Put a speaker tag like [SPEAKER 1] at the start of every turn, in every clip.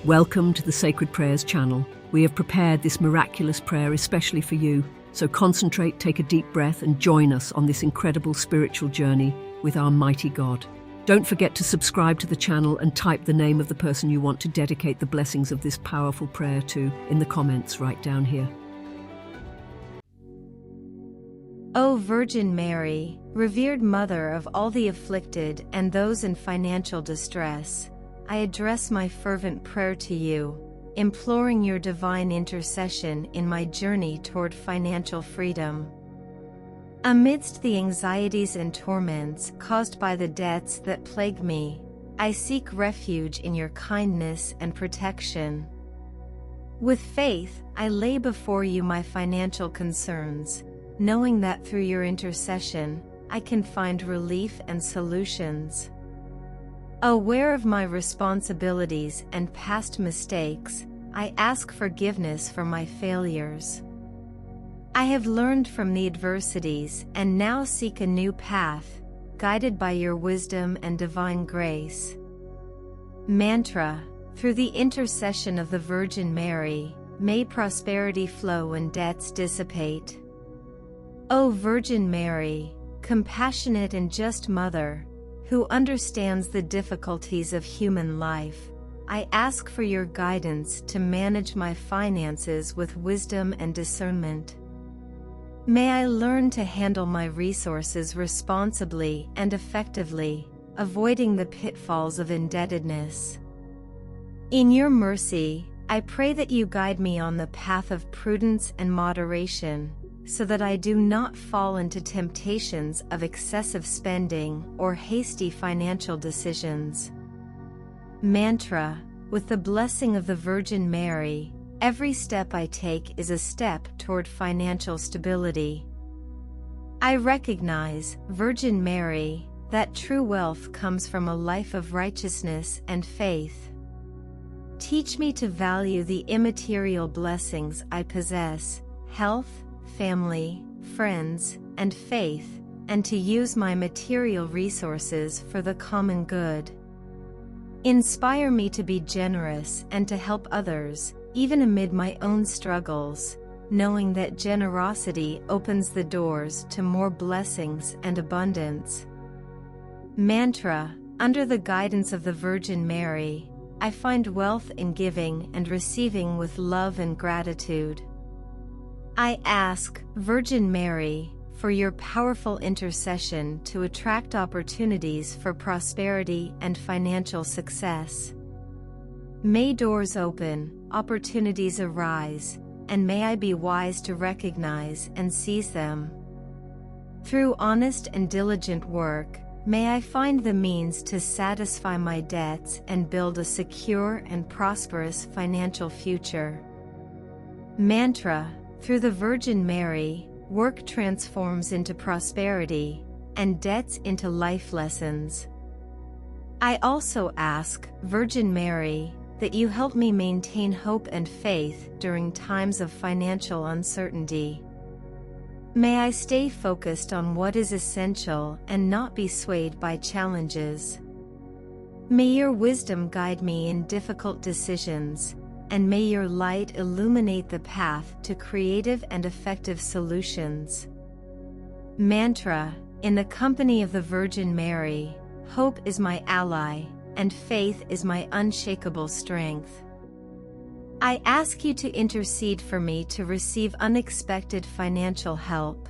[SPEAKER 1] Welcome to the Sacred Prayers channel. We have prepared this miraculous prayer especially for you, so concentrate, take a deep breath, and join us on this incredible spiritual journey with our mighty God. Don't forget to subscribe to the channel and type the name of the person you want to dedicate the blessings of this powerful prayer to in the comments right down here.
[SPEAKER 2] O Virgin Mary, revered Mother of all the afflicted and those in financial distress, I address my fervent prayer to you, imploring your divine intercession in my journey toward financial freedom. Amidst the anxieties and torments caused by the debts that plague me, I seek refuge in your kindness and protection. With faith, I lay before you my financial concerns, knowing that through your intercession, I can find relief and solutions. Aware of my responsibilities and past mistakes, I ask forgiveness for my failures. I have learned from the adversities and now seek a new path, guided by your wisdom and divine grace. Mantra: through the intercession of the Virgin Mary, may prosperity flow and debts dissipate. O Virgin Mary, compassionate and just Mother, who understands the difficulties of human life, I ask for your guidance to manage my finances with wisdom and discernment. May I learn to handle my resources responsibly and effectively, avoiding the pitfalls of indebtedness. In your mercy, I pray that you guide me on the path of prudence and moderation, so that I do not fall into temptations of excessive spending or hasty financial decisions. Mantra: with the blessing of the Virgin Mary, every step I take is a step toward financial stability. I recognize, Virgin Mary, that true wealth comes from a life of righteousness and faith. Teach me to value the immaterial blessings I possess, health, family, friends, and faith, and to use my material resources for the common good. Inspire me to be generous and to help others, even amid my own struggles, knowing that generosity opens the doors to more blessings and abundance. Mantra: under the guidance of the Virgin Mary, I find wealth in giving and receiving with love and gratitude. I ask, Virgin Mary, for your powerful intercession to attract opportunities for prosperity and financial success. May doors open, opportunities arise, and may I be wise to recognize and seize them. Through honest and diligent work, may I find the means to satisfy my debts and build a secure and prosperous financial future. Mantra: through the Virgin Mary, work transforms into prosperity, and debts into life lessons. I also ask, Virgin Mary, that you help me maintain hope and faith during times of financial uncertainty. May I stay focused on what is essential and not be swayed by challenges. May your wisdom guide me in difficult decisions, and may your light illuminate the path to creative and effective solutions. Mantra: in the company of the Virgin Mary, hope is my ally, and faith is my unshakable strength. I ask you to intercede for me to receive unexpected financial help,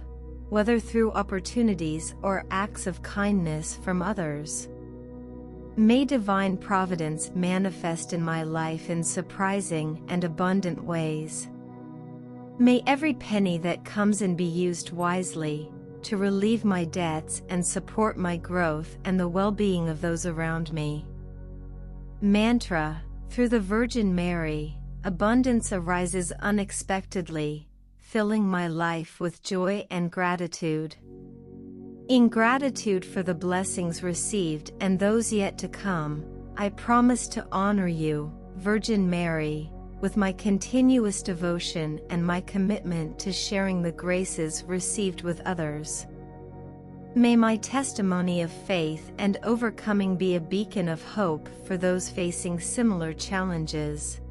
[SPEAKER 2] whether through opportunities or acts of kindness from others. May divine providence manifest in my life in surprising and abundant ways. May every penny that comes in be used wisely, to relieve my debts and support my growth and the well-being of those around me. Mantra: through the Virgin Mary, abundance arises unexpectedly, filling my life with joy and gratitude. In gratitude for the blessings received and those yet to come, I promise to honor you, Virgin Mary, with my continuous devotion and my commitment to sharing the graces received with others. May my testimony of faith and overcoming be a beacon of hope for those facing similar challenges.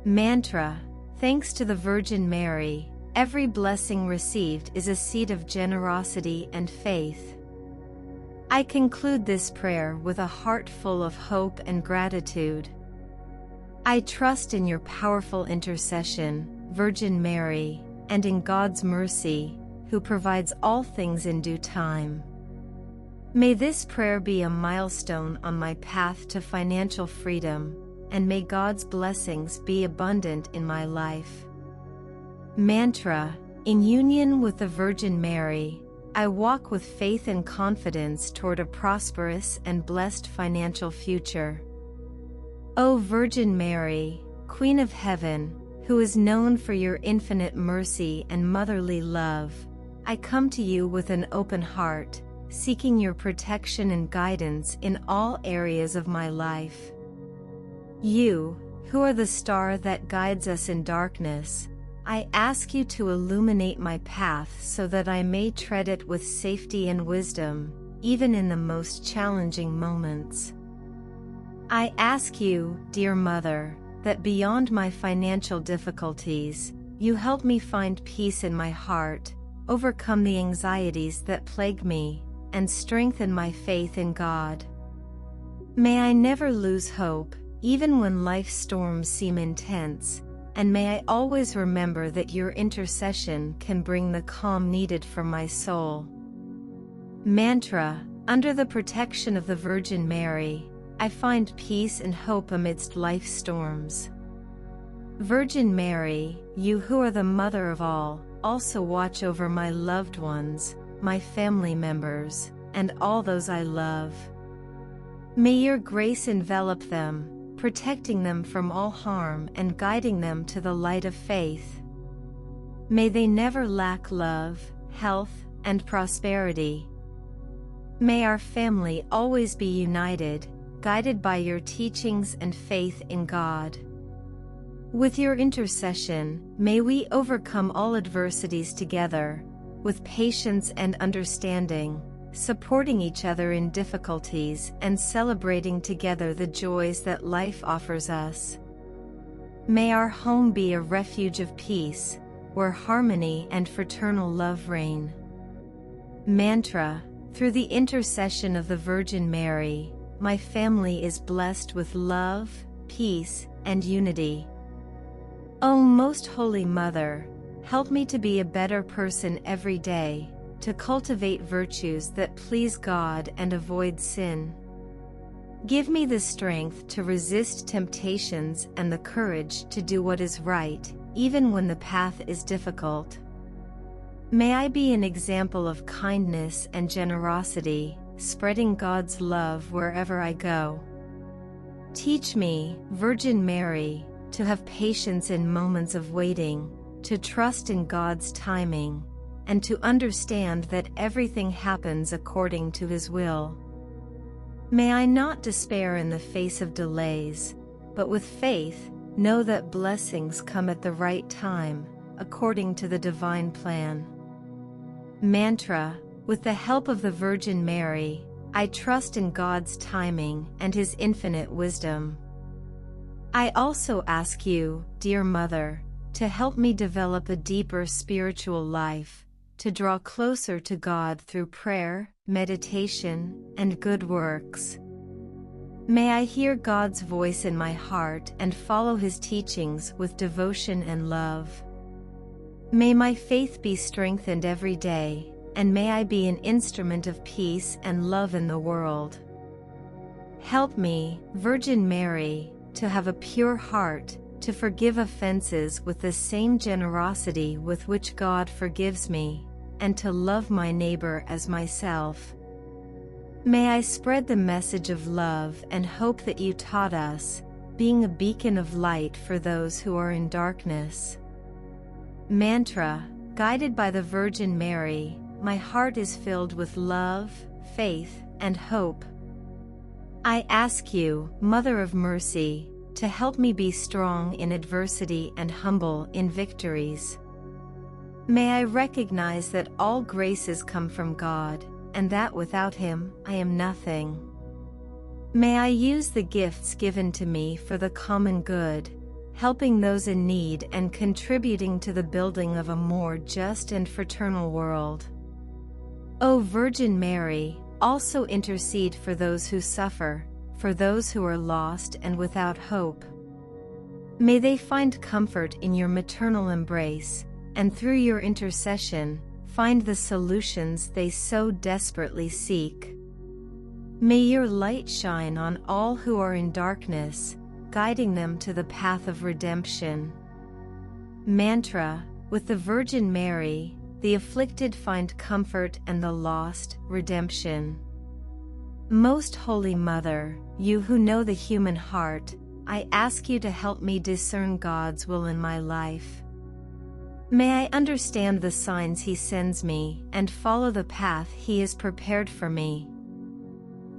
[SPEAKER 2] Mantra: thanks to the Virgin Mary, every blessing received is a seed of generosity and faith. I conclude this prayer with a heart full of hope and gratitude. I trust in your powerful intercession, Virgin Mary, and in God's mercy, who provides all things in due time. May this prayer be a milestone on my path to financial freedom, and may God's blessings be abundant in my life. Mantra: in union with the Virgin Mary, I walk with faith and confidence toward a prosperous and blessed financial future. O Virgin Mary, Queen of Heaven, who is known for your infinite mercy and motherly love, I come to you with an open heart, seeking your protection and guidance in all areas of my life. You, who are the star that guides us in darkness, I ask you to illuminate my path so that I may tread it with safety and wisdom, even in the most challenging moments. I ask you, dear Mother, that beyond my financial difficulties, you help me find peace in my heart, overcome the anxieties that plague me, and strengthen my faith in God. May I never lose hope, even when life's storms seem intense, and may I always remember that your intercession can bring the calm needed for my soul. Mantra: under the protection of the Virgin Mary, I find peace and hope amidst life's storms. Virgin Mary, you who are the mother of all, also watch over my loved ones, my family members, and all those I love. May your grace envelop them, protecting them from all harm and guiding them to the light of faith. May they never lack love, health, and prosperity. May our family always be united, guided by your teachings and faith in God. With your intercession, may we overcome all adversities together, with patience and understanding, supporting each other in difficulties and celebrating together the joys that life offers us. May our home be a refuge of peace, where harmony and fraternal love reign. Mantra: through the intercession of the Virgin Mary, my family is blessed with love, peace, and unity. O Most Holy Mother, help me to be a better person every day, to cultivate virtues that please God and avoid sin. Give me the strength to resist temptations and the courage to do what is right, even when the path is difficult. May I be an example of kindness and generosity, spreading God's love wherever I go. Teach me, Virgin Mary, to have patience in moments of waiting, to trust in God's timing, and to understand that everything happens according to His will. May I not despair in the face of delays, but with faith, know that blessings come at the right time, according to the divine plan. Mantra: with the help of the Virgin Mary, I trust in God's timing and His infinite wisdom. I also ask you, dear Mother, to help me develop a deeper spiritual life, to draw closer to God through prayer, meditation, and good works. May I hear God's voice in my heart and follow His teachings with devotion and love. May my faith be strengthened every day, and may I be an instrument of peace and love in the world. Help me, Virgin Mary, to have a pure heart, to forgive offenses with the same generosity with which God forgives me, and to love my neighbor as myself. May I spread the message of love and hope that you taught us, being a beacon of light for those who are in darkness. Mantra: guided by the Virgin Mary, my heart is filled with love, faith, and hope. I ask you, Mother of Mercy, to help me be strong in adversity and humble in victories. May I recognize that all graces come from God, and that without Him, I am nothing. May I use the gifts given to me for the common good, helping those in need and contributing to the building of a more just and fraternal world. O Virgin Mary, also intercede for those who suffer, for those who are lost and without hope. May they find comfort in your maternal embrace, and through your intercession, find the solutions they so desperately seek. May your light shine on all who are in darkness, guiding them to the path of redemption. Mantra: with the Virgin Mary, the afflicted find comfort and the lost, redemption. Most Holy Mother, you who know the human heart, I ask you to help me discern God's will in my life. May I understand the signs He sends me and follow the path He has prepared for me.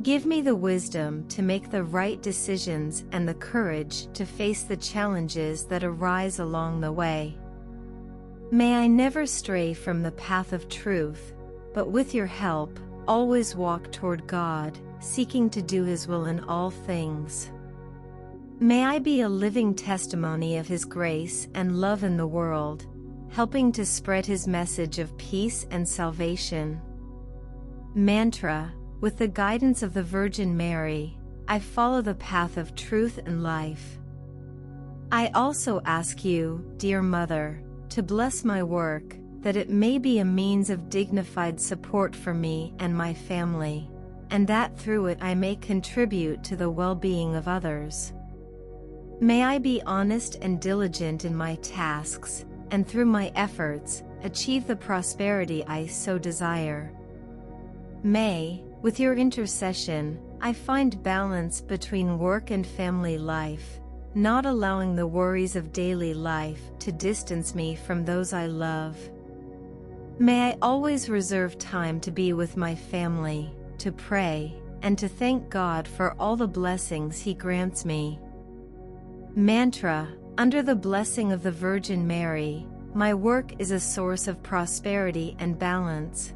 [SPEAKER 2] Give me the wisdom to make the right decisions and the courage to face the challenges that arise along the way. May I never stray from the path of truth, but with your help, always walk toward God, seeking to do His will in all things. May I be a living testimony of His grace and love in the world, helping to spread His message of peace and salvation. Mantra: with the guidance of the Virgin Mary, I follow the path of truth and life. I also ask you, dear Mother, to bless my work, that it may be a means of dignified support for me and my family, and that through it I may contribute to the well-being of others. May I be honest and diligent in my tasks, and through my efforts, achieve the prosperity I so desire. May, with your intercession, I find balance between work and family life, not allowing the worries of daily life to distance me from those I love. May I always reserve time to be with my family, to pray, and to thank God for all the blessings He grants me. Mantra: under the blessing of the Virgin Mary, my work is a source of prosperity and balance.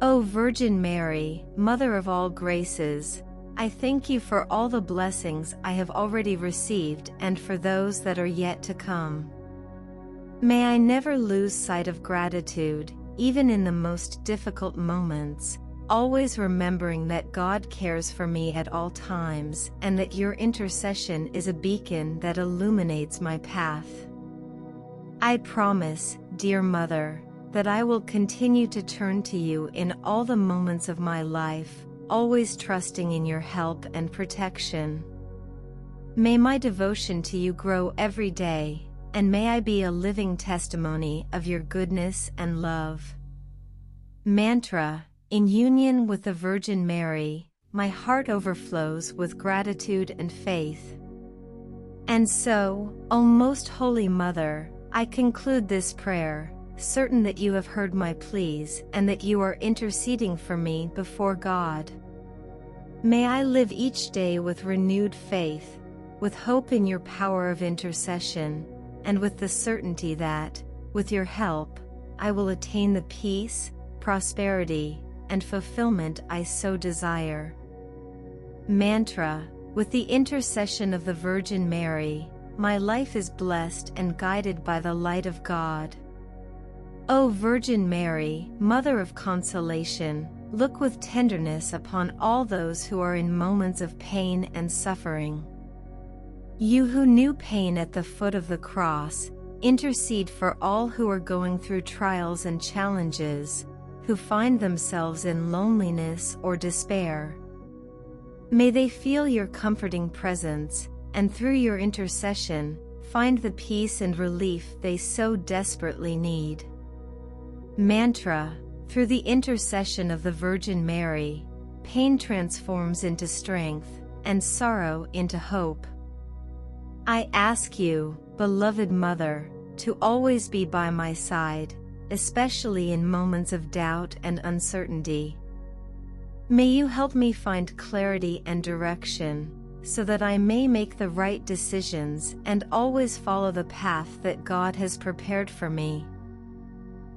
[SPEAKER 2] O Virgin Mary, Mother of all graces, I thank you for all the blessings I have already received and for those that are yet to come. May I never lose sight of gratitude, even in the most difficult moments, always remembering that God cares for me at all times and that your intercession is a beacon that illuminates my path. I promise, dear Mother, that I will continue to turn to you in all the moments of my life, always trusting in your help and protection. May my devotion to you grow every day, and may I be a living testimony of your goodness and love. Mantra: in union with the Virgin Mary, my heart overflows with gratitude and faith. And so, O Most Holy Mother, I conclude this prayer, certain that you have heard my pleas and that you are interceding for me before God. May I live each day with renewed faith, with hope in your power of intercession, and with the certainty that, with your help, I will attain the peace, prosperity, and fulfillment I so desire. Mantra: with the intercession of the Virgin Mary, my life is blessed and guided by the light of God. O Virgin Mary, Mother of consolation, look with tenderness upon all those who are in moments of pain and suffering. You who knew pain at the foot of the cross, intercede for all who are going through trials and challenges, who find themselves in loneliness or despair. May they feel your comforting presence, and through your intercession, find the peace and relief they so desperately need. Mantra: through the intercession of the Virgin Mary, pain transforms into strength, and sorrow into hope. I ask you, beloved Mother, to always be by my side, especially in moments of doubt and uncertainty. May you help me find clarity and direction, so that I may make the right decisions and always follow the path that God has prepared for me.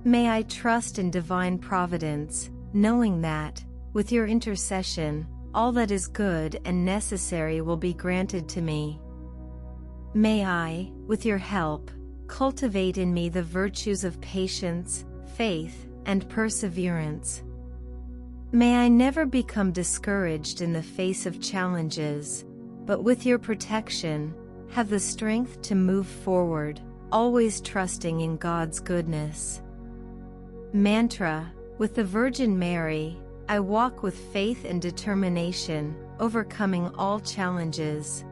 [SPEAKER 2] May I trust in divine providence, knowing that, with your intercession, all that is good and necessary will be granted to me. May I, with your help, cultivate in me the virtues of patience, faith, and perseverance. May I never become discouraged in the face of challenges, but with your protection, have the strength to move forward, always trusting in God's goodness. Mantra: with the Virgin Mary, I walk with faith and determination, overcoming all challenges.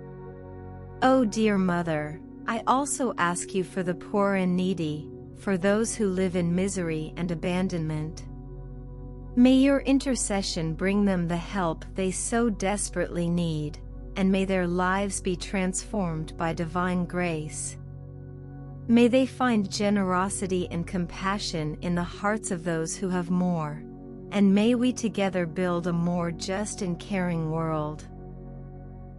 [SPEAKER 2] Oh dear Mother, I also ask you for the poor and needy, for those who live in misery and abandonment. May your intercession bring them the help they so desperately need, and may their lives be transformed by divine grace. May they find generosity and compassion in the hearts of those who have more, and may we together build a more just and caring world.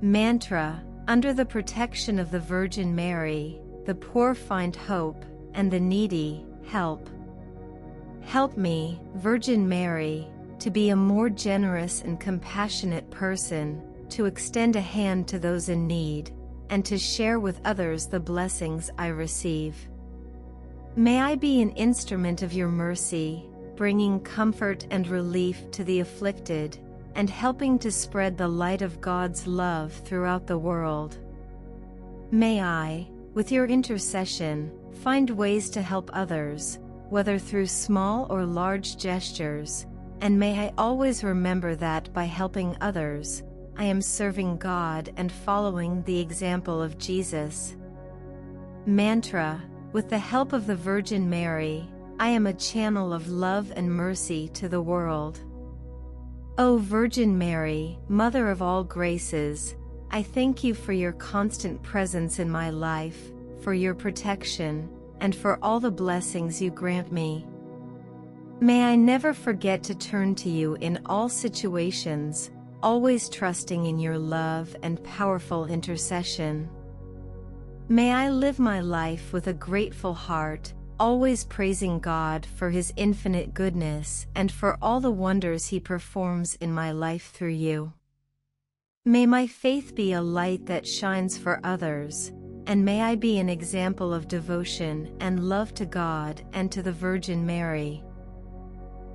[SPEAKER 2] Mantra: under the protection of the Virgin Mary, the poor find hope, and the needy, help. Help me, Virgin Mary, to be a more generous and compassionate person, to extend a hand to those in need, and to share with others the blessings I receive. May I be an instrument of your mercy, bringing comfort and relief to the afflicted, and helping to spread the light of God's love throughout the world. May I, with your intercession, find ways to help others, whether through small or large gestures, and may I always remember that by helping others, I am serving God and following the example of Jesus. Mantra: with the help of the Virgin Mary, I am a channel of love and mercy to the world. O Virgin Mary, Mother of all graces, I thank you for your constant presence in my life, for your protection, and for all the blessings you grant me. May I never forget to turn to you in all situations, always trusting in your love and powerful intercession. May I live my life with a grateful heart, always praising God for His infinite goodness and for all the wonders He performs in my life through you. May my faith be a light that shines for others, and may I be an example of devotion and love to God and to the Virgin Mary.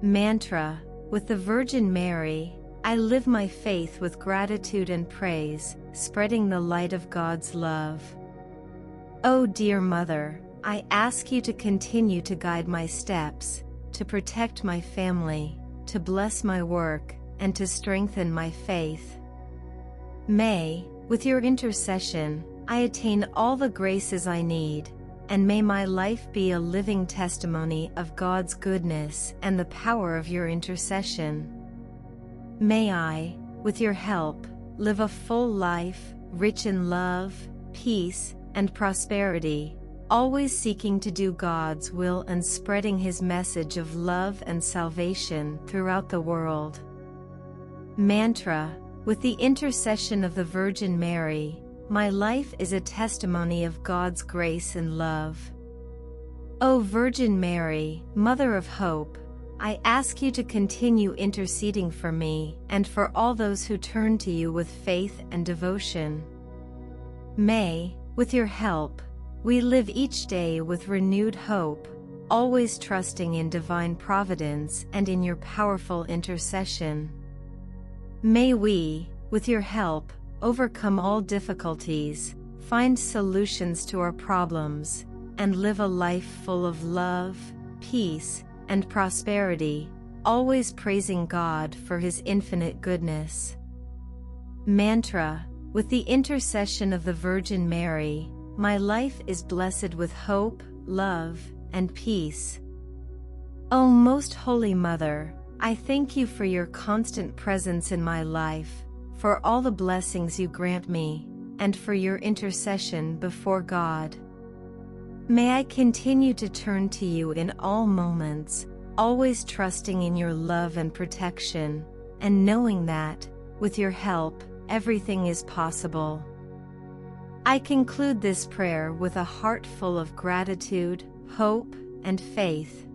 [SPEAKER 2] Mantra: with the Virgin Mary, I live my faith with gratitude and praise, spreading the light of God's love. Oh dear Mother, I ask you to continue to guide my steps, to protect my family, to bless my work, and to strengthen my faith. May, with your intercession, I attain all the graces I need, and may my life be a living testimony of God's goodness and the power of your intercession. May I, with your help, live a full life, rich in love, peace, and prosperity, always seeking to do God's will and spreading His message of love and salvation throughout the world. Mantra: with the intercession of the Virgin Mary, my life is a testimony of God's grace and love. O Virgin Mary, Mother of Hope, I ask you to continue interceding for me and for all those who turn to you with faith and devotion. May, with your help, we live each day with renewed hope, always trusting in divine providence and in your powerful intercession. May we, with your help, overcome all difficulties, find solutions to our problems, and live a life full of love, peace, and prosperity, always praising God for His infinite goodness. Mantra: with the intercession of the Virgin Mary, my life is blessed with hope, love, and peace. O Most Holy Mother, I thank you for your constant presence in my life, for all the blessings you grant me, and for your intercession before God. May I continue to turn to you in all moments, always trusting in your love and protection, and knowing that, with your help, everything is possible. I conclude this prayer with a heart full of gratitude, hope, and faith.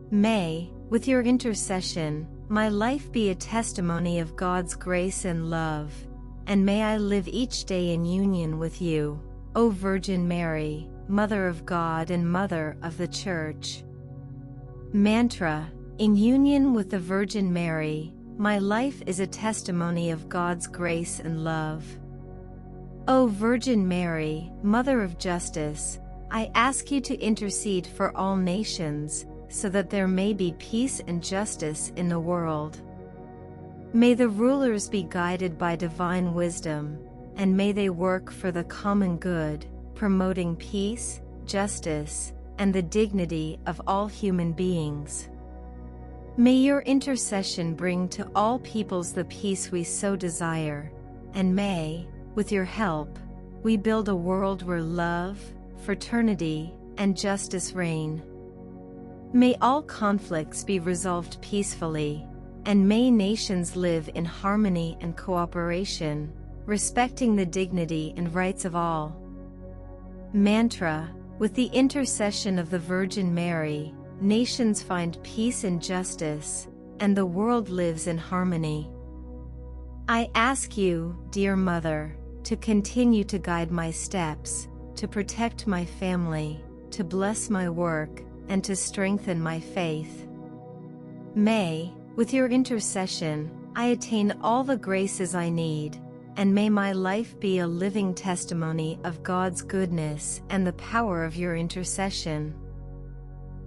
[SPEAKER 2] May, with your intercession, my life be a testimony of God's grace and love, and may I live each day in union with you, O Virgin Mary, Mother of God and Mother of the Church. Mantra: in union with the Virgin Mary, my life is a testimony of God's grace and love. O Virgin Mary, Mother of Justice, I ask you to intercede for all nations, so that there may be peace and justice in the world. May the rulers be guided by divine wisdom, and may they work for the common good, promoting peace, justice, and the dignity of all human beings. May your intercession bring to all peoples the peace we so desire, and may, with your help, we build a world where love, fraternity, and justice reign. May all conflicts be resolved peacefully, and may nations live in harmony and cooperation, respecting the dignity and rights of all. Mantra: with the intercession of the Virgin Mary, nations find peace and justice, and the world lives in harmony. I ask you, dear Mother, to continue to guide my steps, to protect my family, to bless my work, and to strengthen my faith. May, with your intercession, I attain all the graces I need, and may my life be a living testimony of God's goodness and the power of your intercession.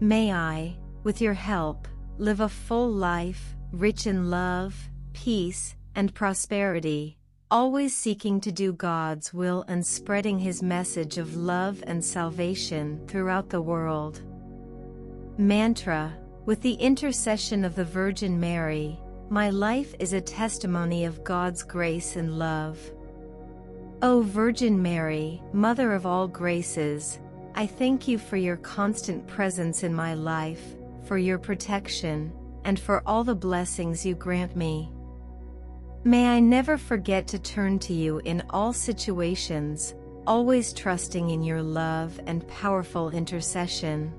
[SPEAKER 2] May I, with your help, live a full life, rich in love, peace, and prosperity, always seeking to do God's will and spreading His message of love and salvation throughout the world. Mantra: with the intercession of the Virgin Mary, my life is a testimony of God's grace and love. O Virgin Mary, Mother of all graces, I thank you for your constant presence in my life, for your protection, and for all the blessings you grant me. May I never forget to turn to you in all situations, always trusting in your love and powerful intercession.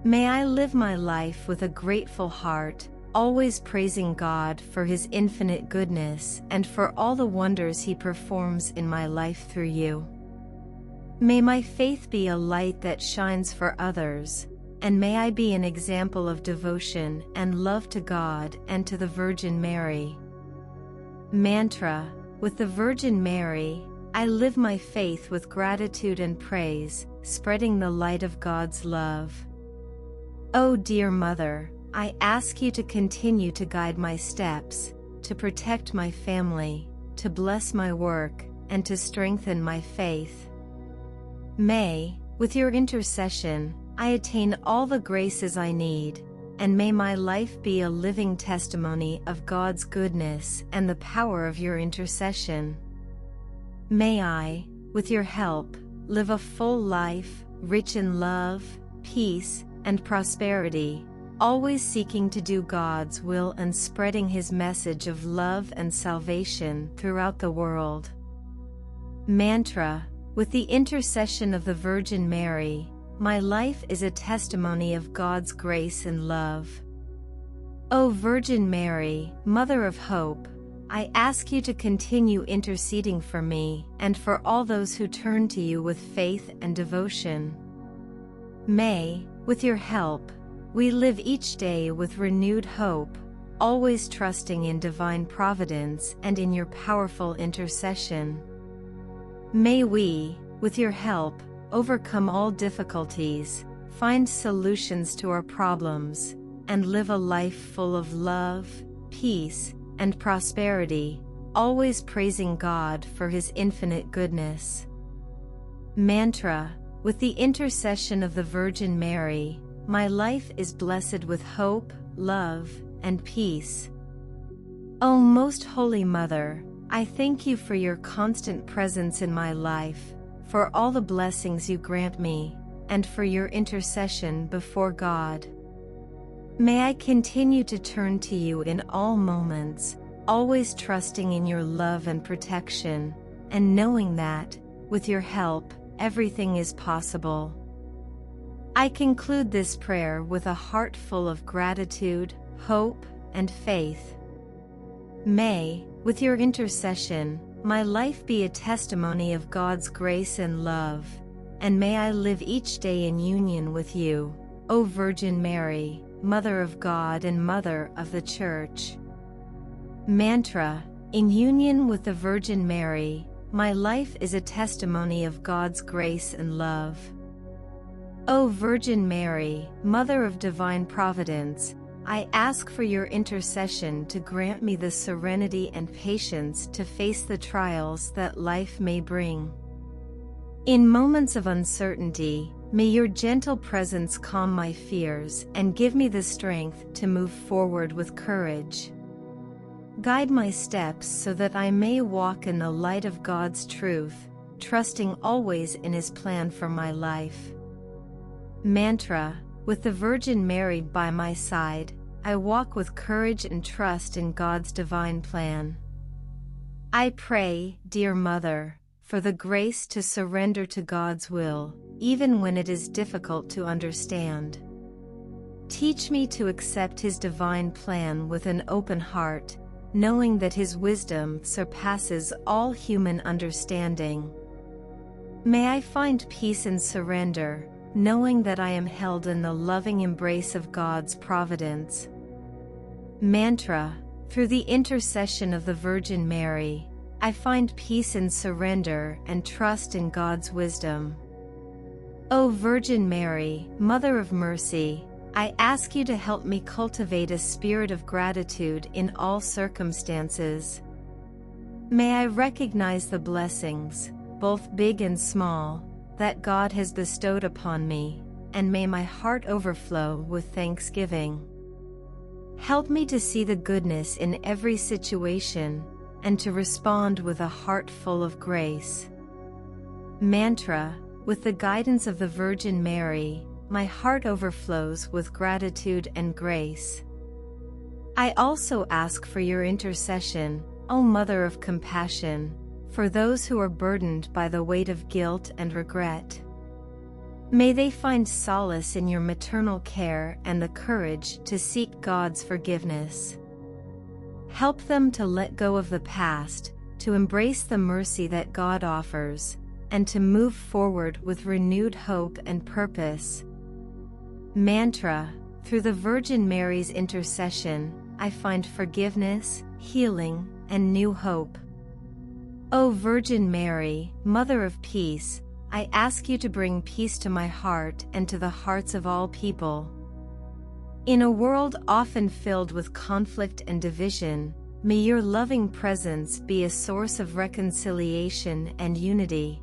[SPEAKER 2] May I live my life with a grateful heart, always praising God for His infinite goodness and for all the wonders He performs in my life through you. May my faith be a light that shines for others, and may I be an example of devotion and love to God and to the Virgin Mary. Mantra: with the Virgin Mary, I live my faith with gratitude and praise, spreading the light of God's love. O dear Mother, I ask you to continue to guide my steps, to protect my family, to bless my work, and to strengthen my faith. May, with your intercession, I attain all the graces I need, and may my life be a living testimony of God's goodness and the power of your intercession. May I, with your help, live a full life, rich in love, peace, and prosperity, always seeking to do God's will and spreading His message of love and salvation throughout the world. Mantra: with the intercession of the Virgin Mary, my life is a testimony of God's grace and love. O Virgin Mary, Mother of Hope, I ask you to continue interceding for me and for all those who turn to you with faith and devotion. May, with your help, we live each day with renewed hope, always trusting in divine providence and in your powerful intercession. May we, with your help, overcome all difficulties, find solutions to our problems, and live a life full of love, peace, and prosperity, always praising God for His infinite goodness. Mantra: with the intercession of the Virgin Mary, my life is blessed with hope, love, and peace. O Most Holy Mother, I thank you for your constant presence in my life, for all the blessings you grant me, and for your intercession before God. May I continue to turn to you in all moments, always trusting in your love and protection, and knowing that, with your help, everything is possible. I conclude this prayer with a heart full of gratitude, hope, and faith. May, with your intercession, my life be a testimony of God's grace and love, and may I live each day in union with you, O Virgin Mary, Mother of God and Mother of the Church. Mantra: in union with the Virgin Mary, my life is a testimony of God's grace and love. O Virgin Mary, Mother of Divine Providence, I ask for your intercession to grant me the serenity and patience to face the trials that life may bring. In moments of uncertainty, may your gentle presence calm my fears and give me the strength to move forward with courage. Guide my steps so that I may walk in the light of God's truth, trusting always in His plan for my life. Mantra: with the Virgin Mary by my side, I walk with courage and trust in God's divine plan. I pray, dear Mother, for the grace to surrender to God's will, even when it is difficult to understand. Teach me to accept His divine plan with an open heart, knowing that His wisdom surpasses all human understanding. May I find peace and surrender, knowing that I am held in the loving embrace of God's providence. Mantra: through the intercession of the Virgin Mary, I find peace and surrender and trust in God's wisdom. O Virgin Mary, Mother of Mercy, I ask you to help me cultivate a spirit of gratitude in all circumstances. May I recognize the blessings, both big and small, that God has bestowed upon me, and may my heart overflow with thanksgiving. Help me to see the goodness in every situation, and to respond with a heart full of grace. Mantra: with the guidance of the Virgin Mary, my heart overflows with gratitude and grace. I also ask for your intercession, O Mother of Compassion, for those who are burdened by the weight of guilt and regret. May they find solace in your maternal care and the courage to seek God's forgiveness. Help them to let go of the past, to embrace the mercy that God offers, and to move forward with renewed hope and purpose. Mantra: through the Virgin Mary's intercession, I find forgiveness, healing, and new hope. O Virgin Mary, Mother of Peace, I ask you to bring peace to my heart and to the hearts of all people. In a world often filled with conflict and division, may your loving presence be a source of reconciliation and unity.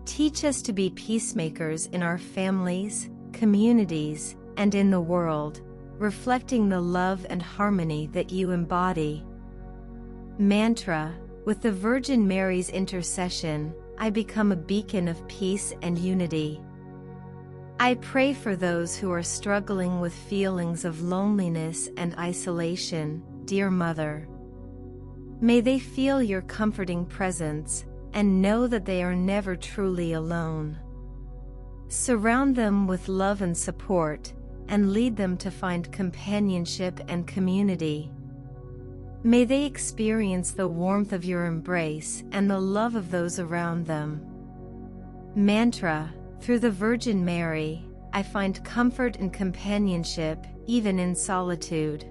[SPEAKER 2] Teach us to be peacemakers in our families, communities, and in the world, reflecting the love and harmony that you embody. Mantra: with the Virgin Mary's intercession, I become a beacon of peace and unity. I pray for those who are struggling with feelings of loneliness and isolation, dear Mother. May they feel your comforting presence, and know that they are never truly alone. Surround them with love and support, and lead them to find companionship and community. May they experience the warmth of your embrace and the love of those around them. Mantra: through the Virgin Mary, I find comfort and companionship, even in solitude.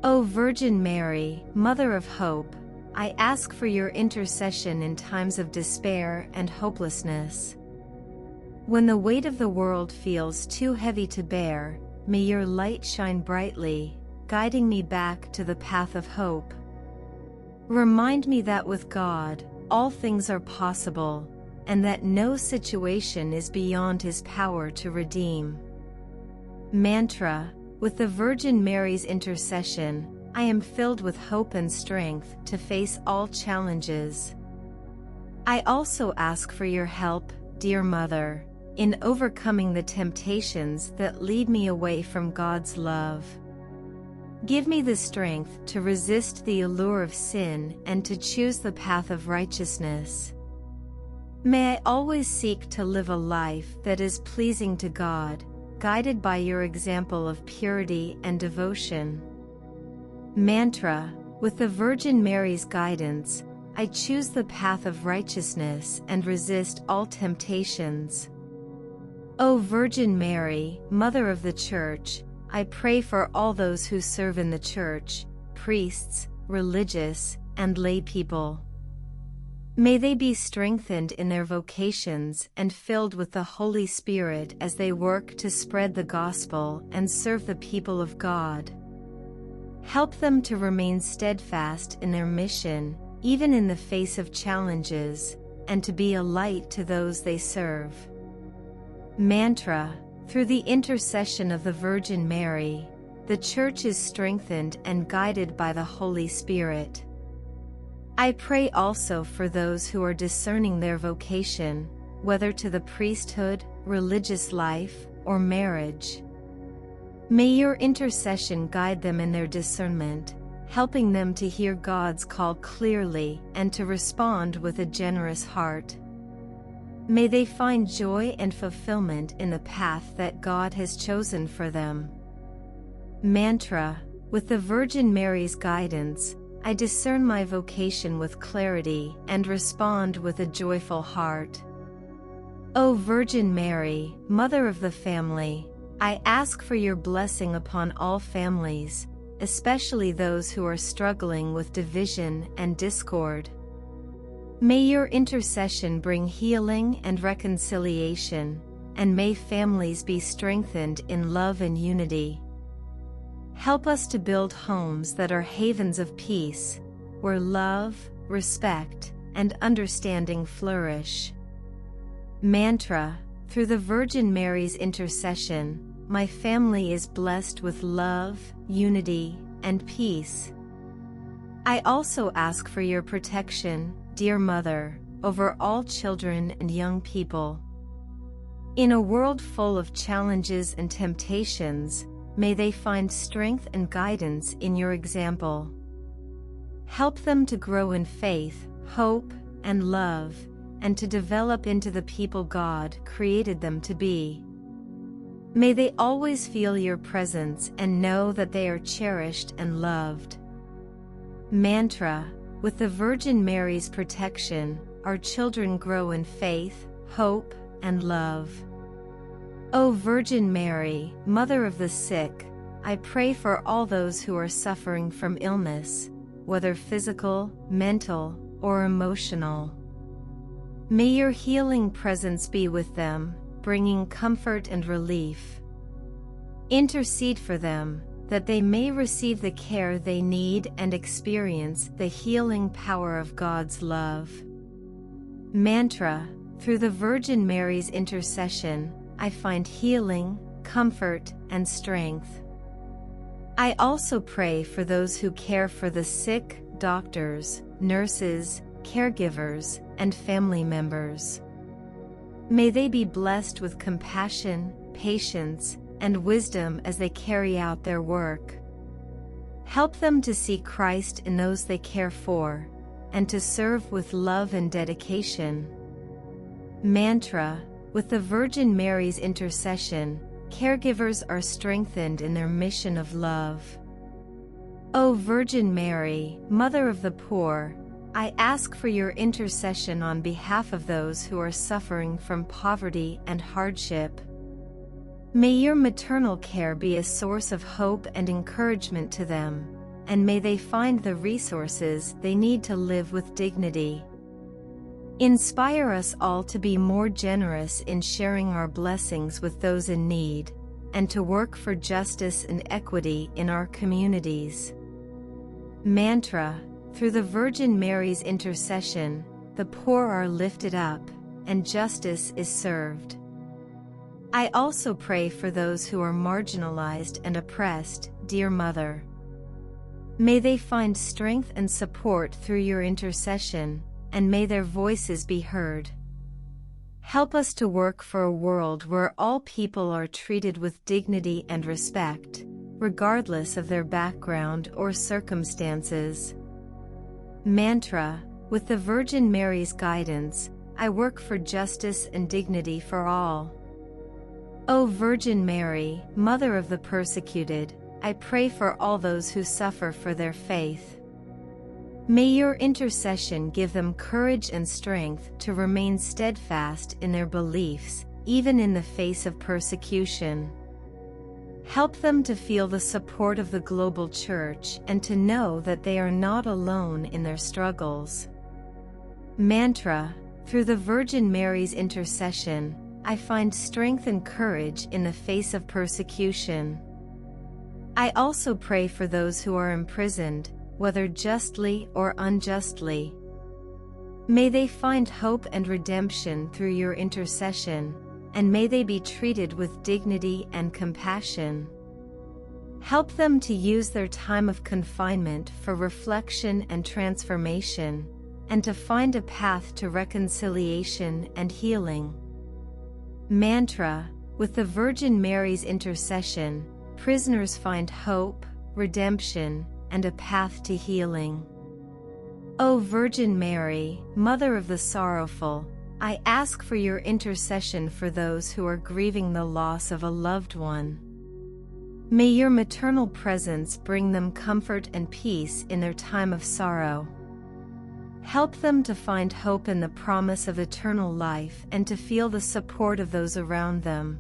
[SPEAKER 2] O Virgin Mary, Mother of Hope, I ask for your intercession in times of despair and hopelessness. When the weight of the world feels too heavy to bear, may your light shine brightly, guiding me back to the path of hope. Remind me that with God, all things are possible, and that no situation is beyond His power to redeem. Mantra: with the Virgin Mary's intercession, I am filled with hope and strength to face all challenges. I also ask for your help, dear Mother, in overcoming the temptations that lead me away from God's love. Give me the strength to resist the allure of sin and to choose the path of righteousness. May I always seek to live a life that is pleasing to God, guided by your example of purity and devotion. Mantra: with the Virgin Mary's guidance, I choose the path of righteousness and resist all temptations. O Virgin Mary, Mother of the Church, I pray for all those who serve in the Church, priests, religious, and lay people. May they be strengthened in their vocations and filled with the Holy Spirit as they work to spread the gospel and serve the people of God. Help them to remain steadfast in their mission, even in the face of challenges, and to be a light to those they serve. Mantra: through the intercession of the Virgin Mary, the Church is strengthened and guided by the Holy Spirit. I pray also for those who are discerning their vocation, whether to the priesthood, religious life, or marriage. May your intercession guide them in their discernment, helping them to hear God's call clearly and to respond with a generous heart. May they find joy and fulfillment in the path that God has chosen for them. Mantra: with the Virgin Mary's guidance, I discern my vocation with clarity and respond with a joyful heart. O Virgin Mary, Mother of the Family, I ask for your blessing upon all families, especially those who are struggling with division and discord. May your intercession bring healing and reconciliation, and may families be strengthened in love and unity. Help us to build homes that are havens of peace, where love, respect, and understanding flourish. Mantra: through the Virgin Mary's intercession, my family is blessed with love, unity, and peace. I also ask for your protection, dear Mother, over all children and young people. In a world full of challenges and temptations, may they find strength and guidance in your example. Help them to grow in faith, hope, and love, and to develop into the people God created them to be. May they always feel your presence and know that they are cherished and loved. Mantra: with the Virgin Mary's protection, our children grow in faith, hope, and love. O Virgin Mary, Mother of the sick, I pray for all those who are suffering from illness, whether physical, mental, or emotional. May your healing presence be with them, bringing comfort and relief. Intercede for them, that they may receive the care they need and experience the healing power of God's love. Mantra: through the Virgin Mary's intercession, I find healing, comfort, and strength. I also pray for those who care for the sick, doctors, nurses, caregivers, and family members. May they be blessed with compassion, patience, and wisdom as they carry out their work. Help them to see Christ in those they care for, and to serve with love and dedication. Mantra: with the Virgin Mary's intercession, caregivers are strengthened in their mission of love. O Virgin Mary, Mother of the Poor, I ask for your intercession on behalf of those who are suffering from poverty and hardship. May your maternal care be a source of hope and encouragement to them, and may they find the resources they need to live with dignity. Inspire us all to be more generous in sharing our blessings with those in need, and to work for justice and equity in our communities. Mantra: through the Virgin Mary's intercession, the poor are lifted up, and justice is served. I also pray for those who are marginalized and oppressed, dear Mother. May they find strength and support through your intercession, and may their voices be heard. Help us to work for a world where all people are treated with dignity and respect, regardless of their background or circumstances. Mantra: with the Virgin Mary's guidance, I work for justice and dignity for all. O Virgin Mary, Mother of the persecuted, I pray for all those who suffer for their faith. May your intercession give them courage and strength to remain steadfast in their beliefs, even in the face of persecution. Help them to feel the support of the global Church and to know that they are not alone in their struggles. Mantra: through the Virgin Mary's intercession, I find strength and courage in the face of persecution. I also pray for those who are imprisoned, whether justly or unjustly. May they find hope and redemption through your intercession, and may they be treated with dignity and compassion. Help them to use their time of confinement for reflection and transformation, and to find a path to reconciliation and healing. Mantra: with the Virgin Mary's intercession, prisoners find hope, redemption, and a path to healing. O Virgin Mary, Mother of the sorrowful, I ask for your intercession for those who are grieving the loss of a loved one. May your maternal presence bring them comfort and peace in their time of sorrow. Help them to find hope in the promise of eternal life and to feel the support of those around them.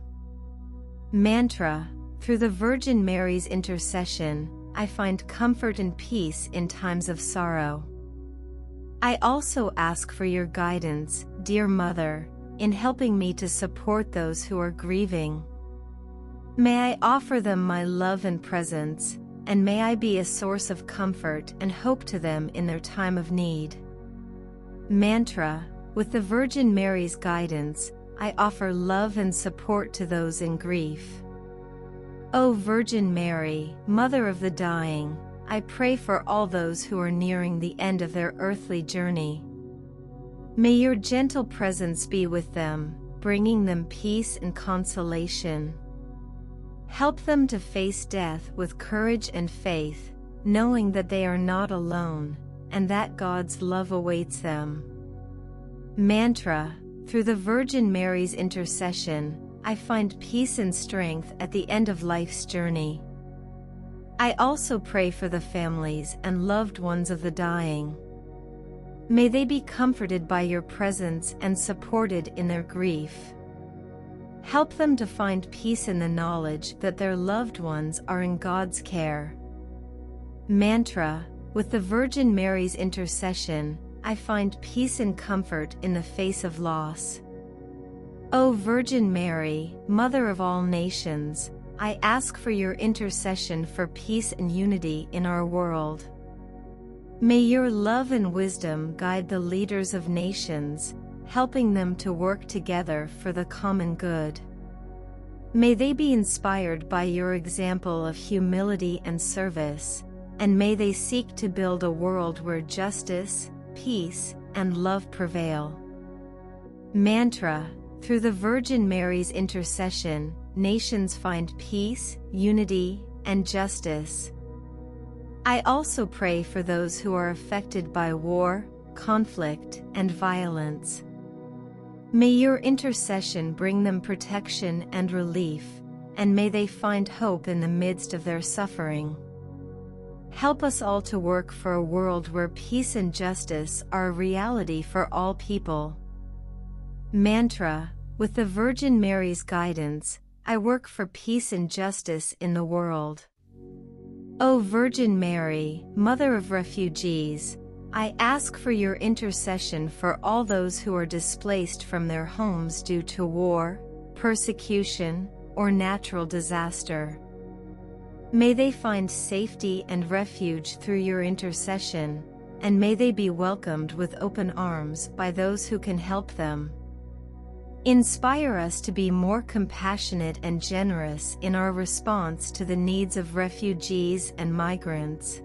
[SPEAKER 2] Mantra: through the Virgin Mary's intercession, I find comfort and peace in times of sorrow. I also ask for your guidance, dear Mother, in helping me to support those who are grieving. May I offer them my love and presence, and may I be a source of comfort and hope to them in their time of need. Mantra: with the Virgin Mary's guidance, I offer love and support to those in grief. O Virgin Mary, Mother of the dying, I pray for all those who are nearing the end of their earthly journey. May your gentle presence be with them, bringing them peace and consolation. Help them to face death with courage and faith, knowing that they are not alone, and that God's love awaits them. Mantra: through the Virgin Mary's intercession, I find peace and strength at the end of life's journey. I also pray for the families and loved ones of the dying. May they be comforted by your presence and supported in their grief. Help them to find peace in the knowledge that their loved ones are in God's care. Mantra: with the Virgin Mary's intercession, I find peace and comfort in the face of loss. O Virgin Mary, Mother of all nations, I ask for your intercession for peace and unity in our world. May your love and wisdom guide the leaders of nations, helping them to work together for the common good. May they be inspired by your example of humility and service, and may they seek to build a world where justice, peace, and love prevail. Mantra: through the Virgin Mary's intercession, nations find peace, unity, and justice. I also pray for those who are affected by war, conflict, and violence. May your intercession bring them protection and relief, and may they find hope in the midst of their suffering. Help us all to work for a world where peace and justice are a reality for all people. Mantra: with the Virgin Mary's guidance, I work for peace and justice in the world. O Virgin Mary, Mother of refugees, I ask for your intercession for all those who are displaced from their homes due to war, persecution, or natural disaster. May they find safety and refuge through your intercession, and may they be welcomed with open arms by those who can help them. Inspire us to be more compassionate and generous in our response to the needs of refugees and migrants.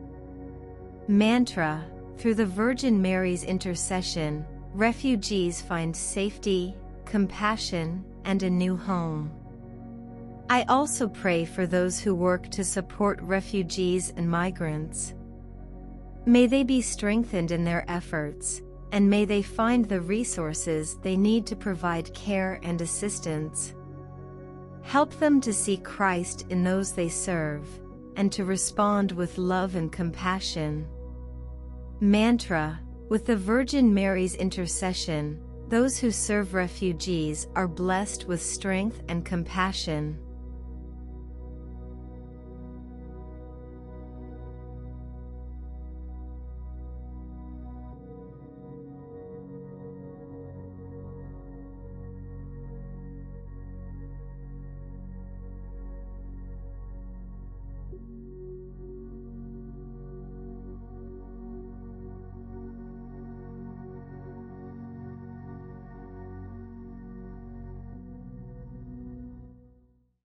[SPEAKER 2] Mantra: through the Virgin Mary's intercession, refugees find safety, compassion, and a new home. I also pray for those who work to support refugees and migrants. May they be strengthened in their efforts, and may they find the resources they need to provide care and assistance. Help them to see Christ in those they serve, and to respond with love and compassion. Mantra: with the Virgin Mary's intercession, those who serve refugees are blessed with strength and compassion.